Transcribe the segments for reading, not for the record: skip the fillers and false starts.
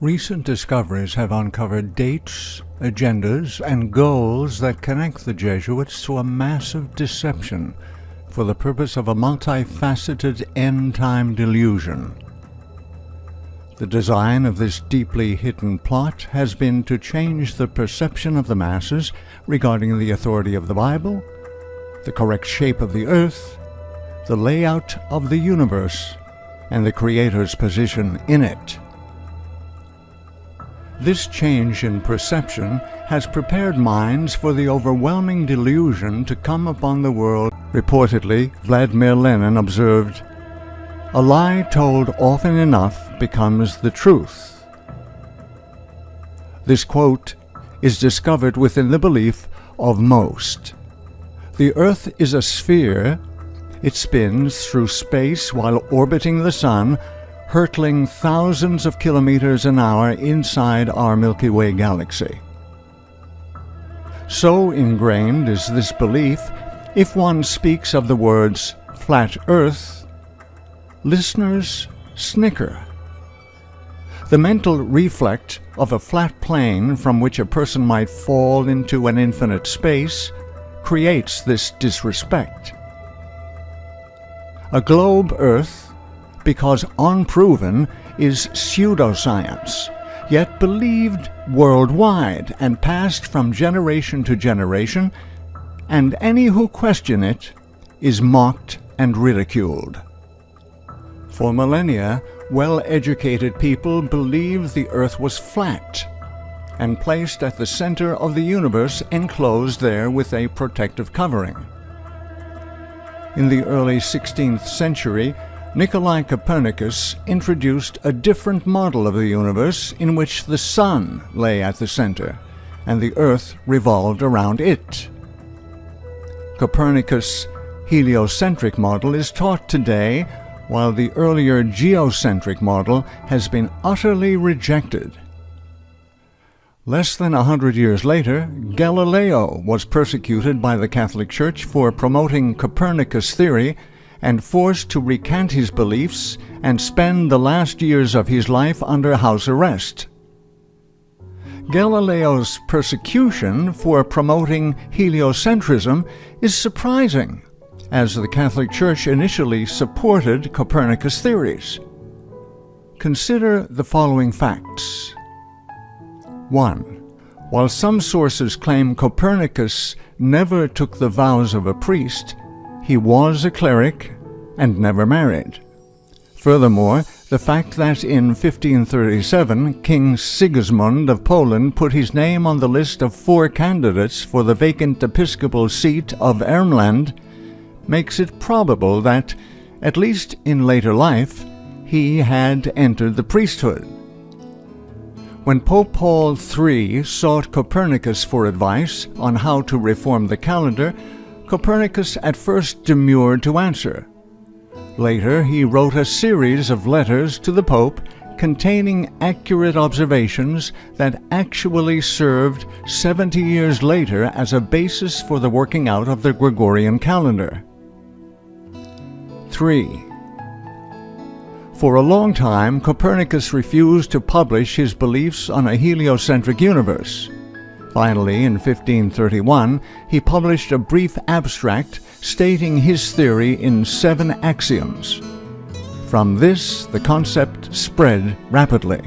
Recent discoveries have uncovered dates, agendas, and goals that connect the Jesuits to a massive deception for the purpose of a multifaceted end-time delusion. The design of this deeply hidden plot has been to change the perception of the masses regarding the authority of the Bible, the correct shape of the earth, the layout of the universe, and the Creator's position in it. This change in perception has prepared minds for the overwhelming delusion to come upon the world. Reportedly, Vladimir Lenin observed, "A lie told often enough becomes the truth." This quote is discovered within the belief of most. The Earth is a sphere. It spins through space while orbiting the Sun, hurtling thousands of kilometers an hour inside our Milky Way galaxy. So ingrained is this belief, if one speaks of the words flat Earth, listeners snicker. The mental reflex of a flat plane from which a person might fall into an infinite space creates this disrespect. A globe Earth, because unproven, is pseudoscience, yet believed worldwide and passed from generation to generation, and any who question it is mocked and ridiculed. For millennia, well-educated people believed the Earth was flat and placed at the center of the universe, enclosed there with a protective covering. In the early 16th century, Nicolae Copernicus introduced a different model of the universe in which the Sun lay at the center and the Earth revolved around it. Copernicus' heliocentric model is taught today, while the earlier geocentric model has been utterly rejected. Less than 100 years later, Galileo was persecuted by the Catholic Church for promoting Copernicus' theory and forced to recant his beliefs and spend the last years of his life under house arrest. Galileo's persecution for promoting heliocentrism is surprising, as the Catholic Church initially supported Copernicus' theories. Consider the following facts. 1. While some sources claim Copernicus never took the vows of a priest, he was a cleric and never married. Furthermore, the fact that in 1537 King Sigismund of Poland put his name on the list of 4 candidates for the vacant episcopal seat of Ermland makes it probable that, at least in later life, he had entered the priesthood. When Pope Paul III sought Copernicus for advice on how to reform the calendar, Copernicus at first demurred to answer. Later, he wrote a series of letters to the Pope containing accurate observations that actually served 70 years later as a basis for the working out of the Gregorian calendar. 3. For a long time, Copernicus refused to publish his beliefs on a heliocentric universe. Finally, in 1531, he published a brief abstract stating his theory in 7 axioms. From this, the concept spread rapidly.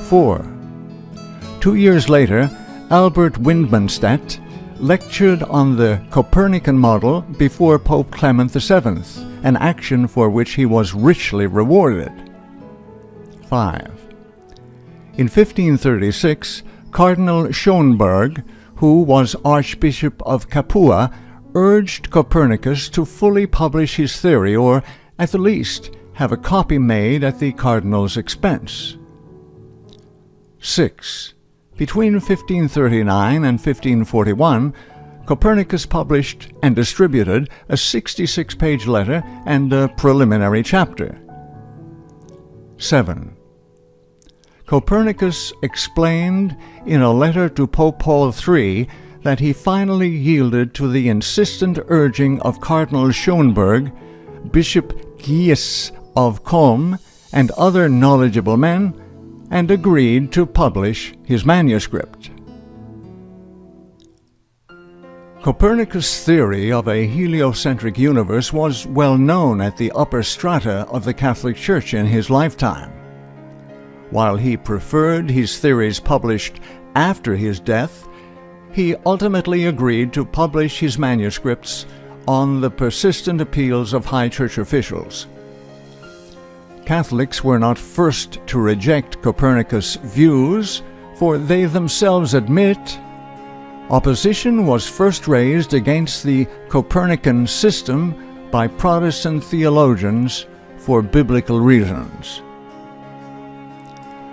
4. 2 years later, Albert Windmanstadt lectured on the Copernican model before Pope Clement VII, an action for which he was richly rewarded. 5. In 1536, Cardinal Schönberg, who was Archbishop of Capua, urged Copernicus to fully publish his theory, or at the least have a copy made at the cardinal's expense. 6. Between 1539 and 1541, Copernicus published and distributed a 66-page letter and a preliminary chapter. 7. Copernicus explained in a letter to Pope Paul III that he finally yielded to the insistent urging of Cardinal Schönberg, Bishop Guise of Culm, and other knowledgeable men, and agreed to publish his manuscript. Copernicus' theory of a heliocentric universe was well known at the upper strata of the Catholic Church in his lifetime. While he preferred his theories published after his death, he ultimately agreed to publish his manuscripts on the persistent appeals of high church officials. Catholics were not first to reject Copernicus' views, for they themselves admit opposition was first raised against the Copernican system by Protestant theologians for biblical reasons.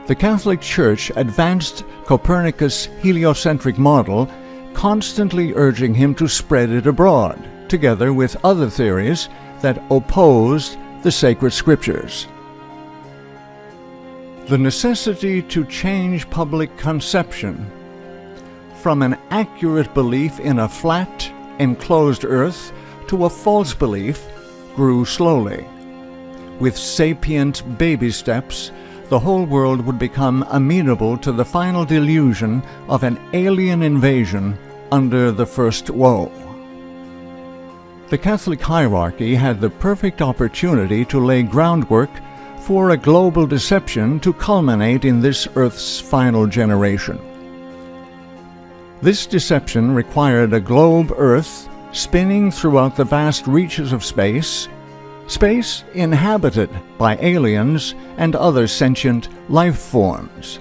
The Catholic Church advanced Copernicus' heliocentric model, constantly urging him to spread it abroad, together with other theories that opposed the sacred scriptures. The necessity to change public conception from an accurate belief in a flat, enclosed earth to a false belief grew slowly. With sapient baby steps, the whole world would become amenable to the final delusion of an alien invasion under the first woe. The Catholic hierarchy had the perfect opportunity to lay groundwork for a global deception to culminate in this Earth's final generation. This deception required a globe Earth spinning throughout the vast reaches of space inhabited by aliens and other sentient life forms.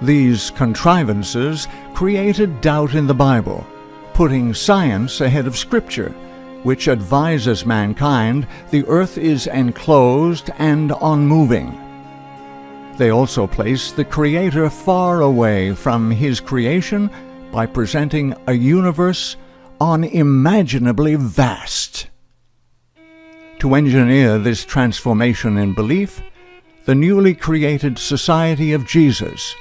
These contrivances created doubt in the Bible, putting science ahead of Scripture, which advises mankind the earth is enclosed and unmoving. They also place the Creator far away from His creation by presenting a universe unimaginably vast. To engineer this transformation in belief, the newly created Society of Jesus,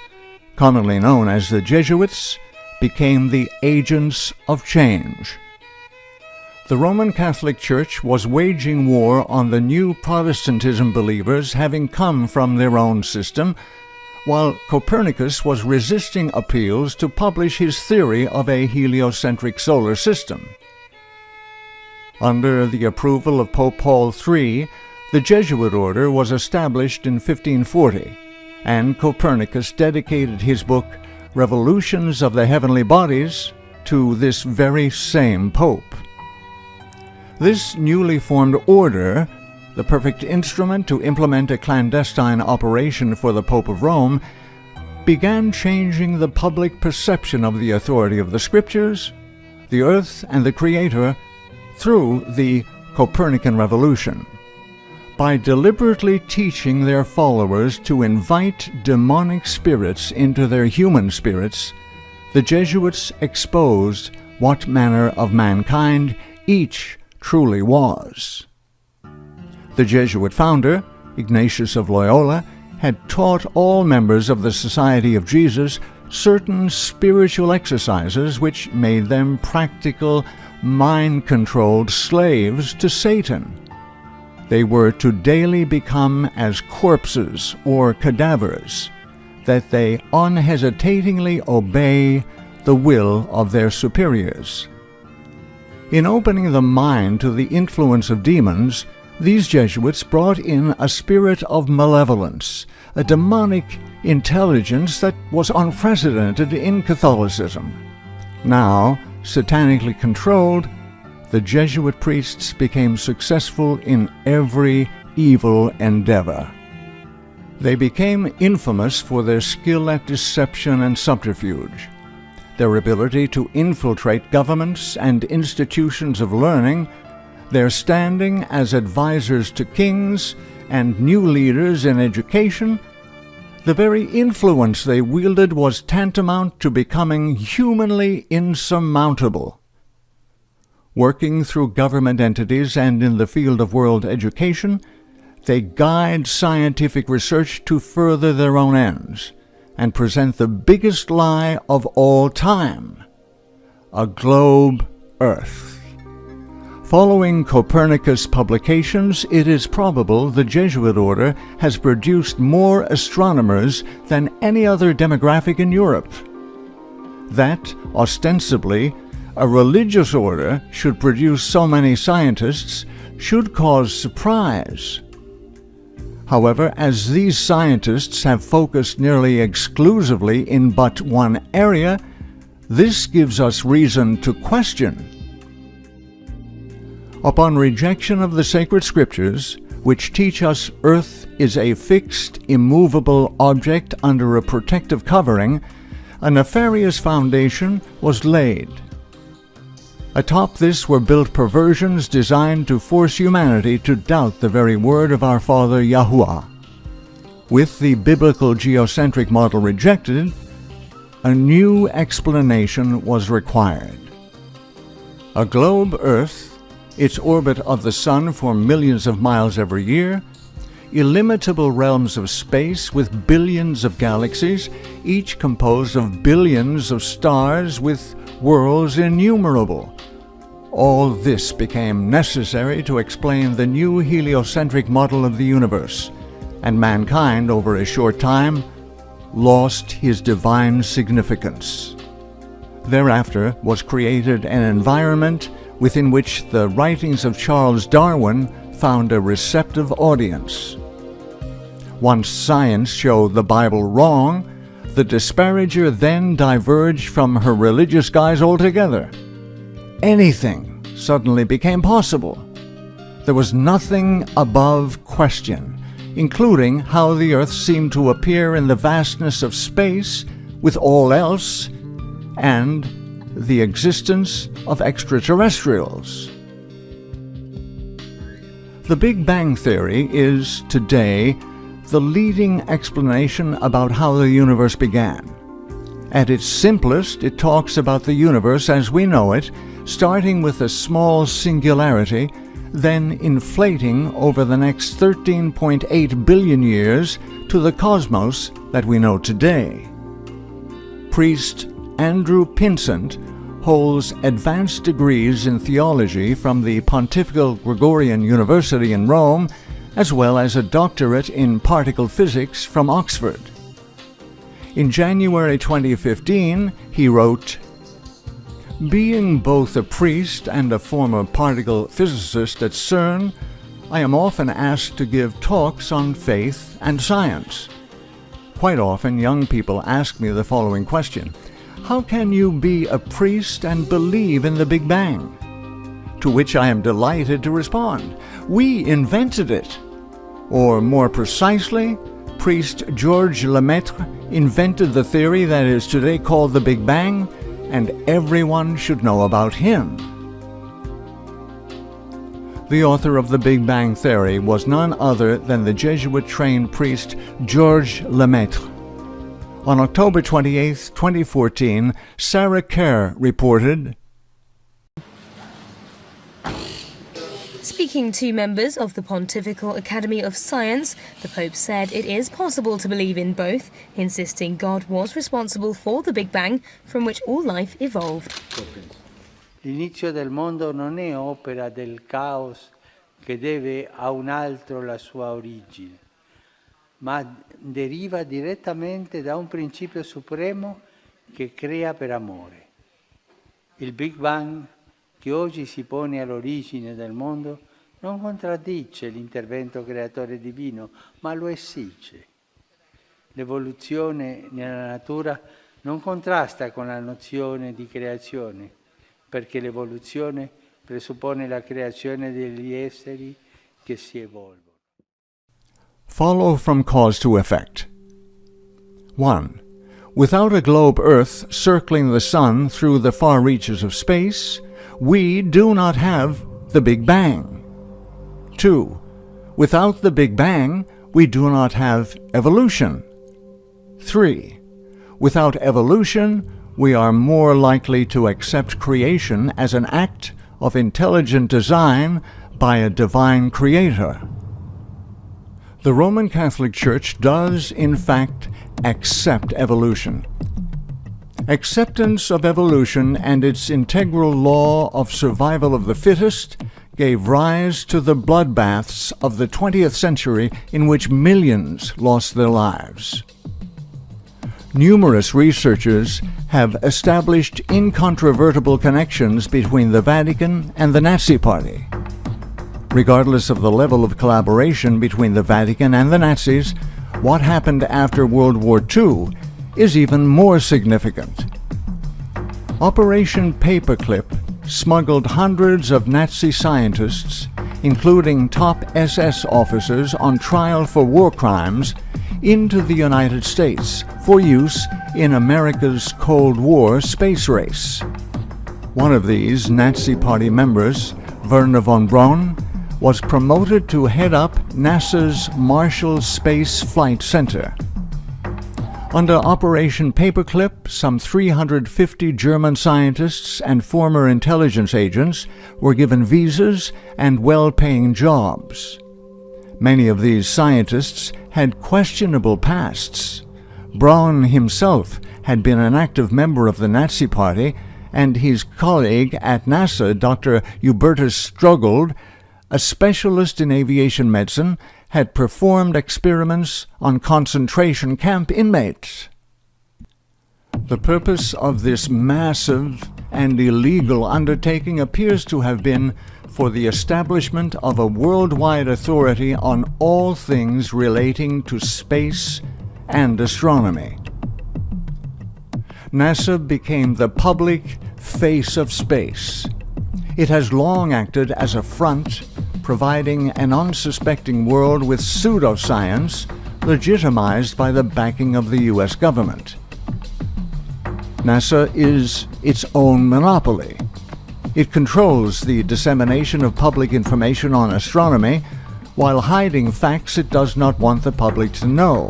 commonly known as the Jesuits, became the agents of change. The Roman Catholic Church was waging war on the new Protestantism believers having come from their own system, while Copernicus was resisting appeals to publish his theory of a heliocentric solar system. Under the approval of Pope Paul III, the Jesuit order was established in 1540, and Copernicus dedicated his book, Revolutions of the Heavenly Bodies, to this very same Pope. This newly formed order, the perfect instrument to implement a clandestine operation for the Pope of Rome, began changing the public perception of the authority of the Scriptures, the earth, and the Creator through the Copernican revolution. By deliberately teaching their followers to invite demonic spirits into their human spirits, the Jesuits exposed what manner of mankind each truly was. The Jesuit founder, Ignatius of Loyola, had taught all members of the Society of Jesus certain spiritual exercises which made them practical, mind-controlled slaves to Satan. They were to daily become as corpses or cadavers, that they unhesitatingly obey the will of their superiors. In opening the mind to the influence of demons, these Jesuits brought in a spirit of malevolence, a demonic intelligence that was unprecedented in Catholicism. Now, satanically controlled, the Jesuit priests became successful in every evil endeavor. They became infamous for their skill at deception and subterfuge, their ability to infiltrate governments and institutions of learning, their standing as advisors to kings and new leaders in education. The very influence they wielded was tantamount to becoming humanly insurmountable. Working through government entities and in the field of world education, they guide scientific research to further their own ends and present the biggest lie of all time, a globe Earth. Following Copernicus' publications, it is probable the Jesuit order has produced more astronomers than any other demographic in Europe. That, ostensibly, a religious order should produce so many scientists should cause surprise. However, as these scientists have focused nearly exclusively in but one area, this gives us reason to question. Upon rejection of the sacred scriptures, which teach us Earth is a fixed, immovable object under a protective covering, a nefarious foundation was laid. Atop this were built perversions designed to force humanity to doubt the very word of our Father Yahuwah. With the biblical geocentric model rejected, a new explanation was required. A globe Earth, its orbit of the Sun for millions of miles every year, illimitable realms of space with billions of galaxies, each composed of billions of stars with worlds innumerable. All this became necessary to explain the new heliocentric model of the universe, and mankind, over a short time, lost his divine significance. Thereafter was created an environment within which the writings of Charles Darwin found a receptive audience. Once science showed the Bible wrong, the disparager then diverged from her religious guise altogether. Anything suddenly became possible. There was nothing above question, including how the earth seemed to appear in the vastness of space with all else, and the existence of extraterrestrials. The Big Bang Theory is, today, the leading explanation about how the universe began. At its simplest, it talks about the universe as we know it, starting with a small singularity, then inflating over the next 13.8 billion years to the cosmos that we know today. Priest Andrew Pinsent holds advanced degrees in theology from the Pontifical Gregorian University in Rome, as well as a doctorate in particle physics from Oxford. In January 2015, he wrote, "Being both a priest and a former particle physicist at CERN, I am often asked to give talks on faith and science. Quite often, young people ask me the following question: how can you be a priest and believe in the Big Bang? To which I am delighted to respond, we invented it. Or more precisely, priest Georges Lemaitre invented the theory that is today called the Big Bang, and everyone should know about him." The author of the Big Bang Theory was none other than the Jesuit-trained priest Georges Lemaitre. On October 28, 2014, Sarah Kerr reported, Speaking to members of the Pontifical Academy of Science, the Pope said it is possible to believe in both, insisting God was responsible for the Big Bang from which all life evolved. L'inizio del mondo non è opera del caos che deve a un altro la sua origine, ma deriva direttamente da un principio supremo che crea per amore. Il Big Bang, che oggi si pone all'origine del mondo, non contraddice l'intervento creatore divino, ma lo esige. L'evoluzione nella natura non contrasta con la nozione di creazione, perché l'evoluzione presuppone la creazione degli esseri che si evolvono. Follow from cause to effect. 1. Without a globe Earth circling the Sun through the far reaches of space, we do not have the Big Bang. 2. Without the Big Bang, we do not have evolution. 3. Without evolution, we are more likely to accept creation as an act of intelligent design by a divine creator. The Roman Catholic Church does, in fact, accept evolution. Acceptance of evolution and its integral law of survival of the fittest gave rise to the bloodbaths of the 20th century in which millions lost their lives. Numerous researchers have established incontrovertible connections between the Vatican and the Nazi Party. Regardless of the level of collaboration between the Vatican and the Nazis, what happened after World War II is even more significant. Operation Paperclip smuggled hundreds of Nazi scientists, including top SS officers on trial for war crimes, into the United States for use in America's Cold War space race. One of these Nazi Party members, Wernher von Braun, was promoted to head up NASA's Marshall Space Flight Center. Under Operation Paperclip, some 350 German scientists and former intelligence agents were given visas and well-paying jobs. Many of these scientists had questionable pasts. Braun himself had been an active member of the Nazi Party, and his colleague at NASA, Dr. Hubertus Struggold, a specialist in aviation medicine, had performed experiments on concentration camp inmates. The purpose of this massive and illegal undertaking appears to have been for the establishment of a worldwide authority on all things relating to space and astronomy. NASA became the public face of space. It has long acted as a front, providing an unsuspecting world with pseudoscience legitimized by the backing of the U.S. government. NASA is its own monopoly. It controls the dissemination of public information on astronomy while hiding facts it does not want the public to know.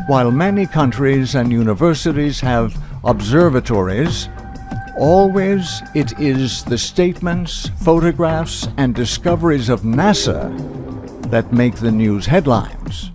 While many countries and universities have observatories, always it is the statements, photographs, and discoveries of NASA that make the news headlines.